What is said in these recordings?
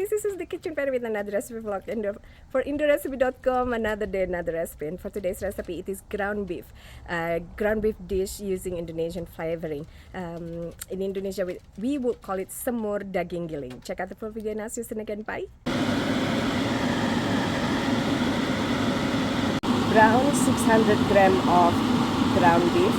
this is the kitchen party with another recipe vlog for indorecipe.com. Another day, another recipe. And for today's recipe, it is ground beef dish using Indonesian flavoring. In Indonesia, we would call it Semur Daging Giling. Check out the full video and I'll see you again. Bye. Brown 600 gram of ground beef.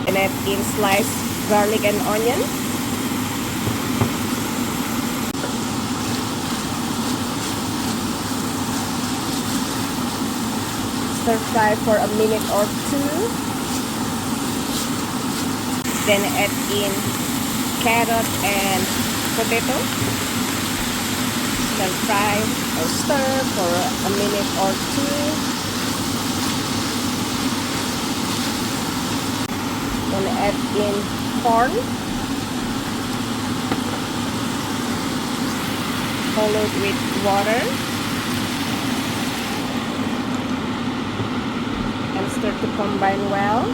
And add in sliced garlic and onion. Stir fry for a minute or two. Then add in carrot and potato. Stir fry or stir for a minute or two. Then add in corn, followed with water, and stir to combine well.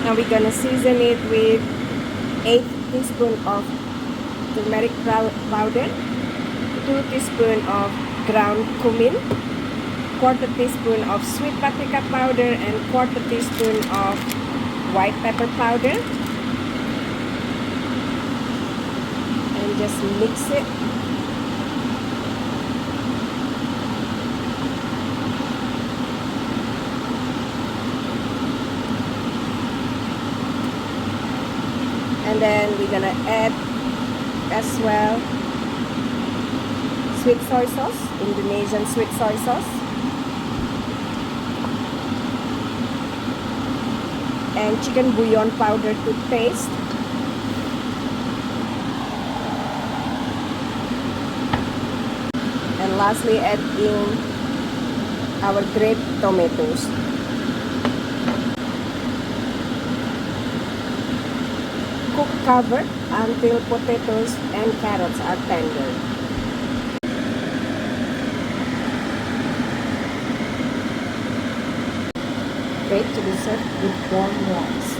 Now we're gonna season it with 8 teaspoons of turmeric powder, 2 teaspoons of ground cumin, 1/4 teaspoon of sweet paprika powder, and 1/4 teaspoon of white pepper powder. And just mix it. And then we're gonna add as well sweet soy sauce, Indonesian sweet soy sauce, and chicken bouillon powder to taste. And lastly, add in our grape tomatoes. Cook covered until potatoes and carrots are tender. Ready to be served with warm rice.